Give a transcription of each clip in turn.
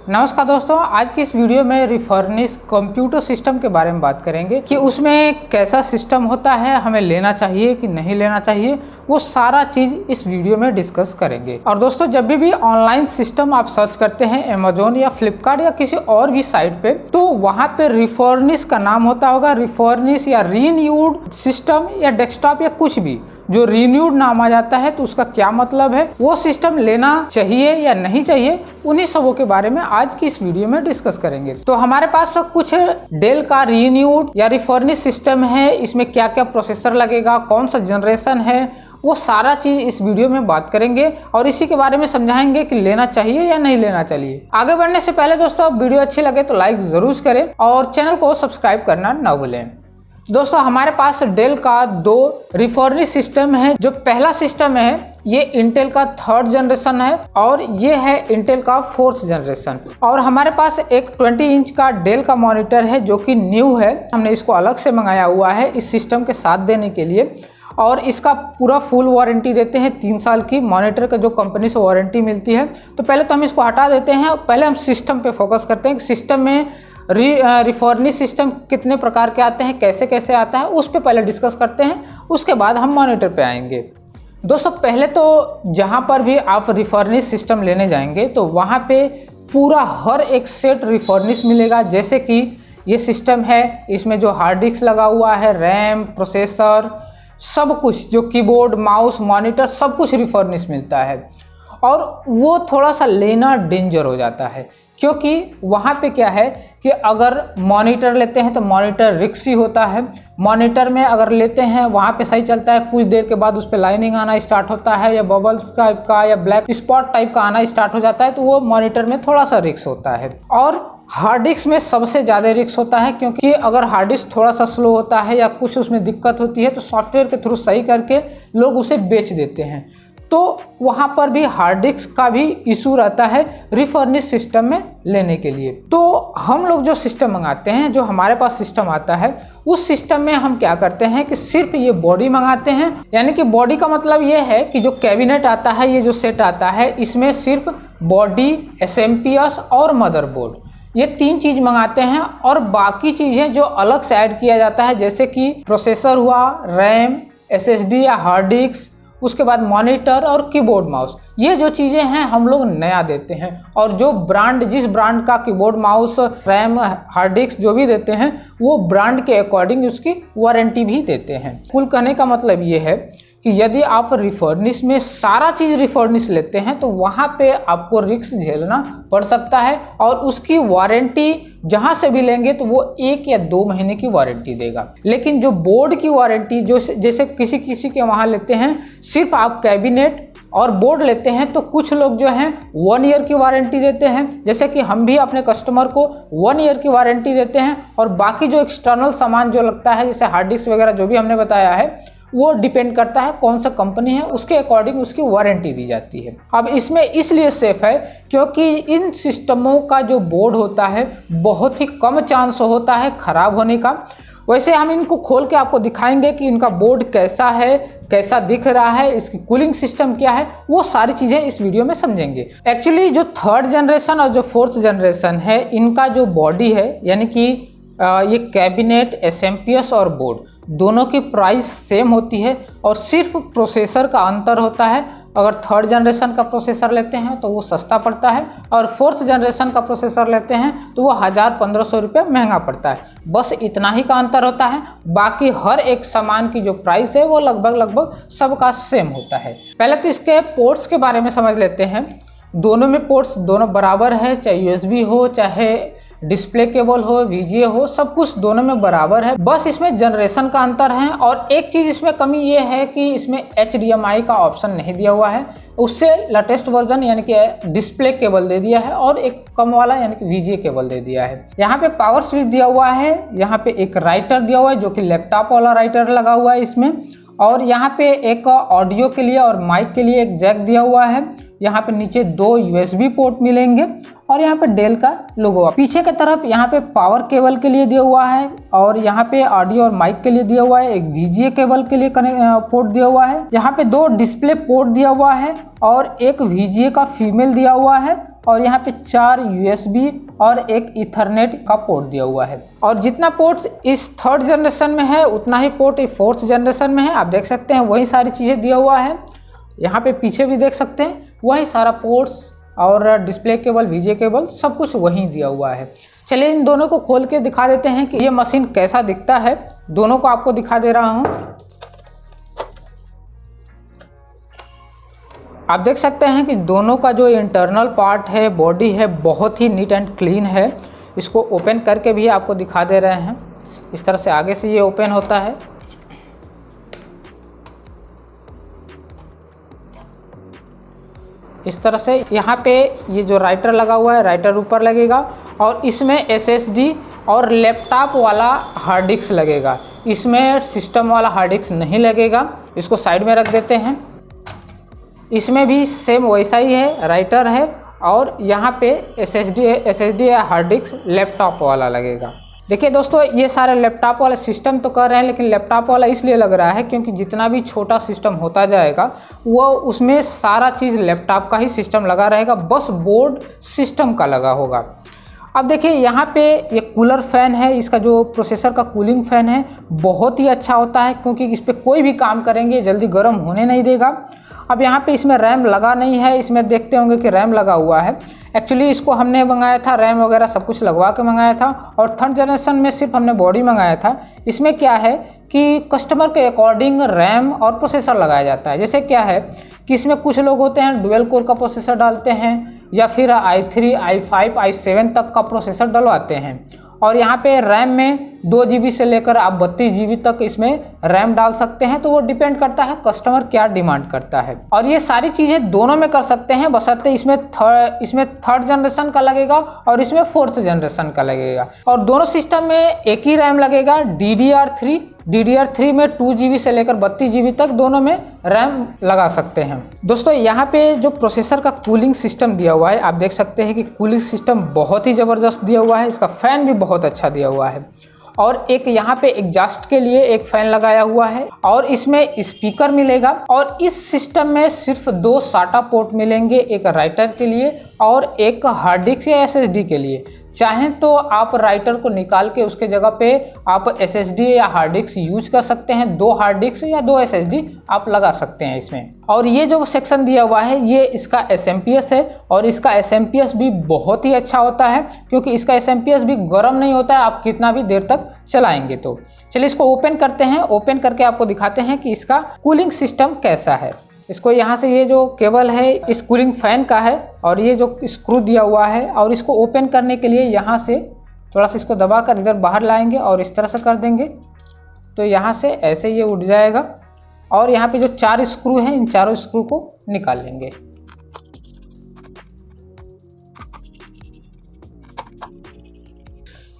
नमस्कार दोस्तों, आज की इस वीडियो में रिफर्निश कंप्यूटर सिस्टम के बारे में बात करेंगे कि उसमें कैसा सिस्टम होता है, हमें लेना चाहिए कि नहीं लेना चाहिए, वो सारा चीज़ इस वीडियो में डिस्कस करेंगे। और दोस्तों, जब भी ऑनलाइन सिस्टम आप सर्च करते हैं अमेजोन या फ्लिपकार्ट या किसी और भी साइट पे, तो वहाँ पे रिफर्निश का नाम होता होगा, रिफर्निश या रीन्यूड सिस्टम या डेस्कटॉप या कुछ भी जो रीन्यूड नाम आ जाता है तो उसका क्या मतलब है, वो सिस्टम लेना चाहिए या नहीं चाहिए, उन्हीं सबों के बारे में आज की इस वीडियो में डिस्कस करेंगे। तो हमारे पास कुछ डेल का रीन्यूड या रिफर्निश सिस्टम है, इसमें क्या क्या प्रोसेसर लगेगा, कौन सा जनरेशन है, वो सारा चीज इस वीडियो में बात करेंगे और इसी के बारे में समझाएंगे कि लेना चाहिए या नहीं लेना चाहिए। आगे बढ़ने से पहले दोस्तों, वीडियो अच्छी लगे तो लाइक जरूर करें और चैनल को सब्सक्राइब करना ना भूलें। दोस्तों, हमारे पास डेल का दो रिफर्निश सिस्टम है। जो पहला सिस्टम है ये इंटेल का 3rd जनरेशन है और ये है इंटेल का 4th जनरेशन। और हमारे पास एक 20 इंच का डेल का मॉनिटर है जो कि न्यू है, हमने इसको अलग से मंगाया हुआ है इस सिस्टम के साथ देने के लिए। और इसका पूरा फुल वारंटी देते हैं 3 साल की, मॉनिटर का जो कंपनी से वारंटी मिलती है। तो पहले तो हम इसको हटा देते हैं, पहले हम सिस्टम पे फोकस करते हैं कि सिस्टम में रिफर्निश सिस्टम कितने प्रकार के आते हैं, कैसे कैसे आता है, उस पर पहले डिस्कस करते हैं, उसके बाद हम मॉनिटर पे आएंगे। दोस्तों, पहले तो जहाँ पर भी आप रिफर्निश सिस्टम लेने जाएंगे तो वहाँ पे पूरा हर एक सेट रिफर्निश मिलेगा। जैसे कि ये सिस्टम है, इसमें जो हार्ड डिस्क लगा हुआ है, रैम, प्रोसेसर, सब कुछ, जो कीबोर्ड, माउस, मॉनिटर, सब कुछ रिफर्निश मिलता है। और वो थोड़ा सा लेना डेंजर हो जाता है, क्योंकि वहाँ पे क्या है कि अगर मॉनिटर लेते हैं तो मॉनिटर रिक्सी होता है। मॉनिटर में अगर लेते हैं वहाँ पे सही चलता है, कुछ देर के बाद उस पर लाइनिंग आना स्टार्ट होता है या बबल्स टाइप का या ब्लैक स्पॉट टाइप का आना स्टार्ट हो जाता है, तो वो मॉनिटर में थोड़ा सा रिक्स होता है। और हार्ड डिस्क में सबसे ज़्यादा रिक्स होता है, क्योंकि अगर हार्ड डिस्क थोड़ा सा स्लो होता है या कुछ उसमें दिक्कत होती है तो सॉफ्टवेयर के थ्रू सही करके लोग उसे बेच देते हैं। तो वहाँ पर भी हार्ड डिस्क का भी इशू रहता है रिफर्निश सिस्टम में लेने के लिए। तो हम लोग जो सिस्टम मंगाते हैं, जो हमारे पास सिस्टम आता है, उस सिस्टम में हम क्या करते हैं कि सिर्फ ये बॉडी मंगाते हैं। यानी कि बॉडी का मतलब ये है कि जो कैबिनेट आता है, ये जो सेट आता है, इसमें सिर्फ बॉडी, SMPS और मदरबोर्ड, ये 3 चीज़ मंगाते हैं। और बाकी चीज़ें जो अलग से ऐड किया जाता है, जैसे कि प्रोसेसर हुआ, रैम, SSD या हार्ड डिस्क, उसके बाद मॉनिटर और कीबोर्ड माउस, ये जो चीज़ें हैं हम लोग नया देते हैं। और जो ब्रांड, जिस ब्रांड का keyboard, mouse, RAM, hard disk जो भी देते हैं, वो ब्रांड के अकॉर्डिंग उसकी वारंटी भी देते हैं। कुल कहने का मतलब ये है कि यदि आप रिफर्निश में सारा चीज़ रिफर्निश लेते हैं तो वहाँ पे आपको रिस्क झेलना पड़ सकता है। और उसकी वारंटी जहाँ से भी लेंगे तो वो 1 या 2 महीने की वारंटी देगा। लेकिन जो बोर्ड की वारंटी, जो जैसे किसी किसी के वहाँ लेते हैं, सिर्फ आप कैबिनेट और बोर्ड लेते हैं, तो कुछ लोग जो हैं 1 ईयर की वारंटी देते हैं। जैसे कि हम भी अपने कस्टमर को 1 ईयर की वारंटी देते हैं। और बाकी जो एक्सटर्नल सामान जो लगता है, जैसे हार्ड डिस्क वगैरह जो भी हमने बताया है, वो डिपेंड करता है कौन सा कंपनी है, उसके अकॉर्डिंग उसकी वारंटी दी जाती है। अब इसमें इसलिए सेफ है क्योंकि इन सिस्टमों का जो बोर्ड होता है, बहुत ही कम चांस होता है खराब होने का। वैसे हम इनको खोल के आपको दिखाएंगे कि इनका बोर्ड कैसा है, कैसा दिख रहा है, इसकी कूलिंग सिस्टम क्या है, वो सारी चीज़ें इस वीडियो में समझेंगे। एक्चुअली जो 3rd जनरेशन और जो 4th जनरेशन है, इनका जो बॉडी है, यानी कि ये कैबिनेट, SMPS और बोर्ड, दोनों की प्राइस सेम होती है और सिर्फ प्रोसेसर का अंतर होता है। अगर 3rd जनरेशन का प्रोसेसर लेते हैं तो वो सस्ता पड़ता है, और 4th जनरेशन का प्रोसेसर लेते हैं तो वो 1000-1500 रुपये महंगा पड़ता है। बस इतना ही का अंतर होता है। बाकी हर एक सामान की जो प्राइस है वो लगभग सबका सेम होता है। पहले तो इसके पोर्ट्स के बारे में समझ लेते हैं। दोनों में पोर्ट्स दोनों बराबर है, चाहे USB हो, चाहे डिस्प्ले केबल हो, VGA हो, सब कुछ दोनों में बराबर है। बस इसमें जनरेशन का अंतर है। और एक चीज़ इसमें कमी ये है कि इसमें HDMI का ऑप्शन नहीं दिया हुआ है, उससे लेटेस्ट वर्जन यानी कि डिस्प्ले केबल दे दिया है, और एक कम वाला यानी कि VGA केबल दे दिया है। यहाँ पे पावर स्विच दिया हुआ है, यहाँ पे एक राइटर दिया हुआ है जो कि लैपटॉप वाला राइटर लगा हुआ है इसमें, और यहाँ पे एक ऑडियो के लिए और माइक के लिए एक जैक दिया हुआ है। यहाँ पे नीचे 2 USB पोर्ट मिलेंगे और यहाँ पे डेल का लोगो। पीछे की तरफ यहाँ पे पावर केबल के लिए दिया हुआ है और यहाँ पे ऑडियो और माइक के लिए दिया हुआ है। एक VGA केबल के लिए पोर्ट दिया हुआ है। यहाँ पे 2 डिस्प्ले पोर्ट दिया हुआ है और एक VGA का फीमेल दिया हुआ है और यहाँ पे 4 USB और एक ईथरनेट का पोर्ट दिया हुआ है। और जितना पोर्ट्स इस 3rd जनरेशन में है उतना ही पोर्ट इस 4th जनरेशन में है। आप देख सकते हैं वही सारी चीज़ें दिया हुआ है। यहाँ पे पीछे भी देख सकते हैं वही सारा पोर्ट्स और डिस्प्ले केबल, VGA केबल सब कुछ वहीं दिया हुआ है। चलिए इन दोनों को खोल के दिखा देते हैं कि ये मशीन कैसा दिखता है। दोनों को आपको दिखा दे रहा हूँ। आप देख सकते हैं कि दोनों का जो इंटरनल पार्ट है, बॉडी है, बहुत ही नीट एंड क्लीन है। इसको ओपन करके भी आपको दिखा दे रहे हैं। इस तरह से आगे से ये ओपन होता है। इस तरह से यहाँ पे ये जो राइटर लगा हुआ है, राइटर ऊपर लगेगा और इसमें SSD और लैपटॉप वाला हार्ड डिस्क लगेगा। इसमें सिस्टम वाला हार्ड डिस्क नहीं लगेगा। इसको साइड में रख देते हैं। इसमें भी सेम वैसा ही है, राइटर है और यहाँ पे SSD या हार्ड डिस्क लैपटॉप वाला लगेगा। देखिए दोस्तों, ये सारे लैपटॉप वाला सिस्टम तो कर रहे हैं, लेकिन लैपटॉप वाला इसलिए लग रहा है क्योंकि जितना भी छोटा सिस्टम होता जाएगा वो उसमें सारा चीज़ लैपटॉप का ही सिस्टम लगा रहेगा, बस बोर्ड सिस्टम का लगा होगा। अब देखिए यहाँ पे ये कूलर फ़ैन है। इसका जो प्रोसेसर का कूलिंग फ़ैन है बहुत ही अच्छा होता है क्योंकि इस पर कोई भी काम करेंगे जल्दी गर्म होने नहीं देगा। अब यहाँ पे इसमें रैम लगा नहीं है। इसमें देखते होंगे कि रैम लगा हुआ है। एक्चुअली इसको हमने मंगाया था, रैम वगैरह सब कुछ लगवा के मंगाया था और 3rd जनरेशन में सिर्फ हमने बॉडी मंगाया था। इसमें क्या है कि कस्टमर के अकॉर्डिंग रैम और प्रोसेसर लगाया जाता है। जैसे क्या है कि इसमें कुछ लोग होते हैं डुअल कोर का प्रोसेसर डालते हैं या फिर i3, i5, i7 तक का प्रोसेसर डलवाते हैं। और यहाँ पे रैम में 2 GB से लेकर आप 32 GB तक इसमें रैम डाल सकते हैं। तो वो डिपेंड करता है कस्टमर क्या डिमांड करता है। और ये सारी चीज़ें दोनों में कर सकते हैं, बशर्ते इसमें 3rd जनरेशन का लगेगा और इसमें 4th जनरेशन का लगेगा। और दोनों सिस्टम में एक ही रैम लगेगा, DDR3 में 2 GB से लेकर 32 GB तक दोनों में रैम लगा सकते हैं। दोस्तों यहाँ पे जो प्रोसेसर का कूलिंग सिस्टम दिया हुआ है, आप देख सकते हैं कि कूलिंग सिस्टम बहुत ही ज़बरदस्त दिया हुआ है। इसका फ़ैन भी बहुत अच्छा दिया हुआ है और एक यहाँ पे एग्जॉस्ट के लिए एक फ़ैन लगाया हुआ है और इसमें स्पीकर मिलेगा। और इस सिस्टम में सिर्फ 2 SATA पोर्ट मिलेंगे, एक राइटर के लिए और एक हार्ड डिस्क या SSD के लिए। चाहें तो आप राइटर को निकाल के उसके जगह पे आप SSD या हार्ड डिस्क यूज कर सकते हैं। 2 हार्ड डिस्क या 2 SSD आप लगा सकते हैं इसमें। और ये जो सेक्शन दिया हुआ है ये इसका SMPS है और इसका SMPS भी बहुत ही अच्छा होता है क्योंकि इसका SMPS भी गर्म नहीं होता है आप कितना भी देर तक चलाएंगे। तो चलिए इसको ओपन करते हैं। ओपन करके आपको दिखाते हैं कि इसका कूलिंग सिस्टम कैसा है। इसको यहाँ से ये जो केबल है इस कूलिंग फ़ैन का है और ये जो स्क्रू दिया हुआ है और इसको ओपन करने के लिए यहाँ से थोड़ा सा इसको दबाकर इधर बाहर लाएंगे और इस तरह से कर देंगे तो यहाँ से ऐसे ये उठ जाएगा। और यहाँ पे जो 4 स्क्रू हैं इन चारों स्क्रू को निकाल लेंगे।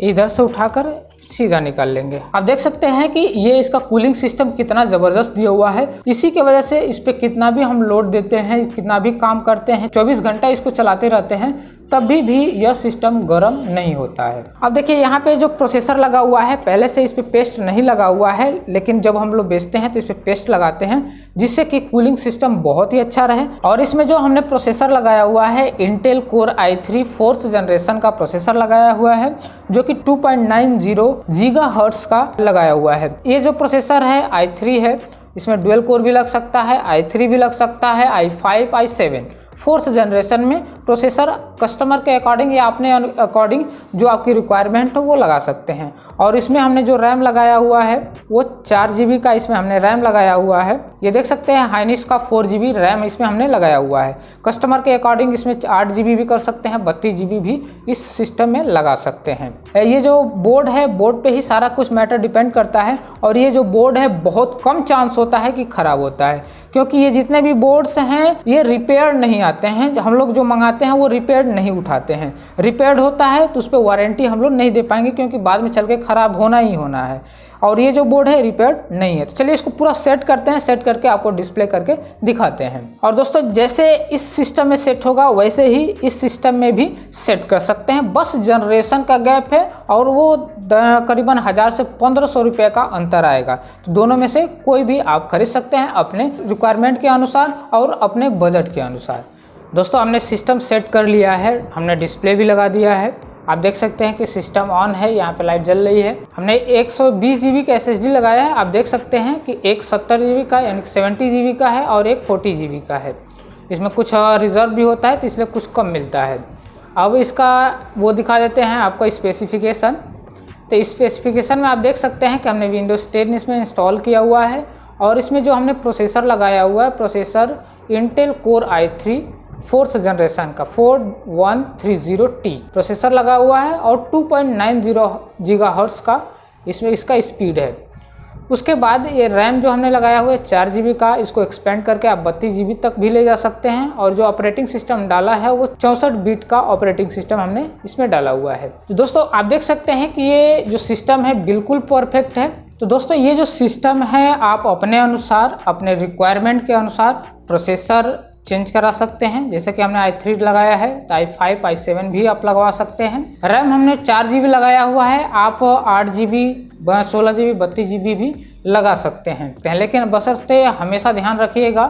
इधर से उठाकर सीधा निकाल लेंगे। आप देख सकते हैं कि ये इसका कूलिंग सिस्टम कितना ज़बरदस्त दिया हुआ है। इसी के वजह से इस पे कितना भी हम लोड देते हैं, कितना भी काम करते हैं, 24 घंटा इसको चलाते रहते हैं तभी भी यह सिस्टम गर्म नहीं होता है। अब देखिए यहाँ पे जो प्रोसेसर लगा हुआ है पहले से इस पे पेस्ट नहीं लगा हुआ है, लेकिन जब हम लोग बेचते हैं तो इस पे पेस्ट लगाते हैं जिससे कि कूलिंग सिस्टम बहुत ही अच्छा रहे। और इसमें जो हमने प्रोसेसर लगाया हुआ है Intel core i3 4th generation का प्रोसेसर लगाया हुआ है जो कि 2.90 GHz का लगाया हुआ है। ये जो प्रोसेसर है i3 है, इसमें डुअल कोर भी लग सकता है, i3 भी लग सकता है, i5, i7 4th जनरेशन में प्रोसेसर कस्टमर के अकॉर्डिंग या अपने अकॉर्डिंग जो आपकी रिक्वायरमेंट हो वो लगा सकते हैं। और इसमें हमने जो रैम लगाया हुआ है वो 4 GB का इसमें हमने रैम लगाया हुआ है। ये देख सकते हैं हाइनिक्स का 4 GB रैम इसमें हमने लगाया हुआ है। कस्टमर के अकॉर्डिंग इसमें 8 GB भी कर सकते हैं, 32 GB भी इस सिस्टम में लगा सकते हैं। ये जो बोर्ड है बोर्ड पे ही सारा कुछ मैटर डिपेंड करता है और ये जो बोर्ड है बहुत कम चांस होता है कि ख़राब होता है क्योंकि ये जितने भी बोर्ड्स हैं ये रिपेयर नहीं आते हैं। हम लोग जो मंगाते हैं वो रिपेयर नहीं उठाते हैं। रिपेयर्ड होता है तो उस पर वारंटी हम लोग नहीं दे पाएंगे क्योंकि बाद में चल के ख़राब होना ही होना है। और ये जो बोर्ड है रिपेयर्ड नहीं है। तो चलिए इसको पूरा सेट करते हैं, सेट करके आपको डिस्प्ले करके दिखाते हैं। और दोस्तों जैसे इस सिस्टम में सेट होगा वैसे ही इस सिस्टम में भी सेट कर सकते हैं। बस जनरेशन का गैप है और वो करीबन 1000 से 1500 रुपये का अंतर आएगा। तो दोनों में से कोई भी आप खरीद सकते हैं अपने रिक्वायरमेंट के अनुसार और अपने बजट के अनुसार। दोस्तों हमने सिस्टम सेट कर लिया है, हमने डिस्प्ले भी लगा दिया है। आप देख सकते हैं कि सिस्टम ऑन है, यहाँ पे लाइट जल रही है। हमने 120 GB का SSD लगाया है। आप देख सकते हैं कि एक 70 GB का यानी 70 GB का है और एक 40 GB का है। इसमें कुछ रिजर्व भी होता है तो इसलिए कुछ कम मिलता है। अब इसका वो दिखा देते हैं आपको स्पेसिफिकेशन। तो स्पेसिफिकेशन में आप देख सकते हैं कि हमने विंडोज 10 इसमें इंस्टॉल किया हुआ है और इसमें जो हमने प्रोसेसर लगाया हुआ है, processor Intel core i3 4th generation का 4130T प्रोसेसर लगा हुआ है और 2.90 GHz का इसमें इसका स्पीड है। उसके बाद ये रैम जो हमने लगाया हुआ है 4 GB का, इसको एक्सपेंड करके आप 32 GB तक भी ले जा सकते हैं। और जो ऑपरेटिंग सिस्टम डाला है वो 64 बिट का ऑपरेटिंग सिस्टम हमने इसमें डाला हुआ है। तो दोस्तों आप देख सकते हैं कि ये जो सिस्टम है बिल्कुल परफेक्ट है। तो दोस्तों ये जो सिस्टम है आप अपने अनुसार, अपने रिक्वायरमेंट के अनुसार प्रोसेसर चेंज करा सकते हैं। जैसे कि हमने i3 लगाया है तो i5 i7 भी आप लगवा सकते हैं। रैम हमने 4 GB लगाया हुआ है, आप 8 GB 16 GB 32 GB भी लगा सकते हैं। लेकिन बशर्ते हमेशा ध्यान रखिएगा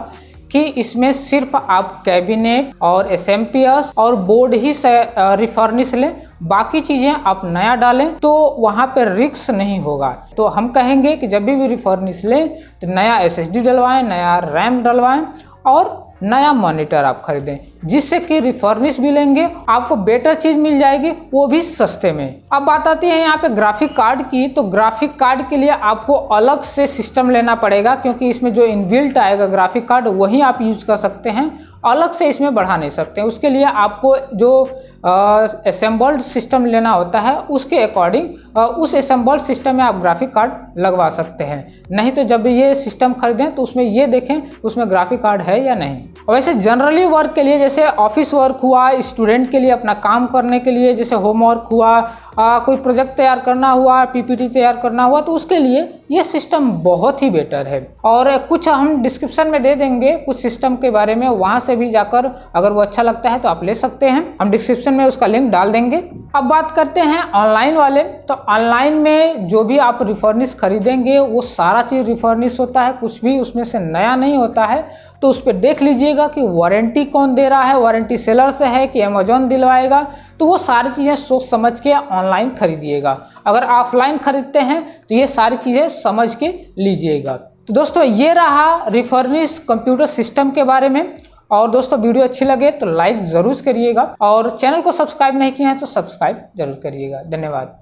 कि इसमें सिर्फ आप कैबिनेट और SMPS और बोर्ड ही से रिफर्निश लें, बाकी चीज़ें आप नया डालें तो वहाँ पे रिस्क नहीं होगा। तो हम कहेंगे कि जब भी रिफर्निश लें तो नया SSD डलवाएं, नया रैम डलवाएं और नया मॉनिटर आप खरीदें, जिससे कि रिफर्निश भी लेंगे, आपको बेटर चीज़ मिल जाएगी, वो भी सस्ते में। अब बात आती है यहाँ पे ग्राफिक कार्ड की। तो ग्राफिक कार्ड के लिए आपको अलग से सिस्टम लेना पड़ेगा, क्योंकि इसमें जो इनबिल्ट आएगा ग्राफिक कार्ड वही आप यूज़ कर सकते हैं, अलग से इसमें बढ़ा नहीं सकते। उसके लिए आपको जो असेंबल्ड सिस्टम लेना होता है उसके अकॉर्डिंग उस असेंबल्ड सिस्टम में आप ग्राफिक कार्ड लगवा सकते हैं। नहीं तो जब ये सिस्टम खरीदें तो उसमें ये देखें उसमें ग्राफिक कार्ड है या नहीं। और वैसे जनरली वर्क के लिए, जैसे ऑफिस वर्क हुआ, स्टूडेंट के लिए अपना काम करने के लिए, जैसे होमवर्क हुआ, कोई प्रोजेक्ट तैयार करना हुआ, PPT तैयार करना हुआ, तो उसके लिए ये सिस्टम बहुत ही बेटर है। और कुछ हम डिस्क्रिप्शन में दे देंगे कुछ सिस्टम के बारे में, वहाँ से भी जाकर अगर वो अच्छा लगता है तो आप ले सकते हैं, हम डिस्क्रिप्शन में उसका लिंक डाल देंगे। अब बात करते हैं ऑनलाइन वाले। तो ऑनलाइन में जो भी आप रिफर्निश खरीदेंगे वो सारा चीज़ रिफर्निश होता है, कुछ भी उसमें से नया नहीं होता है। तो उस पर देख लीजिएगा कि वारंटी कौन दे रहा है, वारंटी सेलर से है कि अमेजॉन दिलवाएगा। तो वो सारी चीज़ें सोच समझ के ऑनलाइन खरीदिएगा। अगर ऑफलाइन खरीदते हैं तो ये सारी चीज़ें समझ के लीजिएगा। तो दोस्तों ये रहा रिफर्निश कंप्यूटर सिस्टम के बारे में। और दोस्तों वीडियो अच्छी लगे तो लाइक ज़रूर करिएगा और चैनल को सब्सक्राइब नहीं किया है तो सब्सक्राइब जरूर करिएगा। धन्यवाद।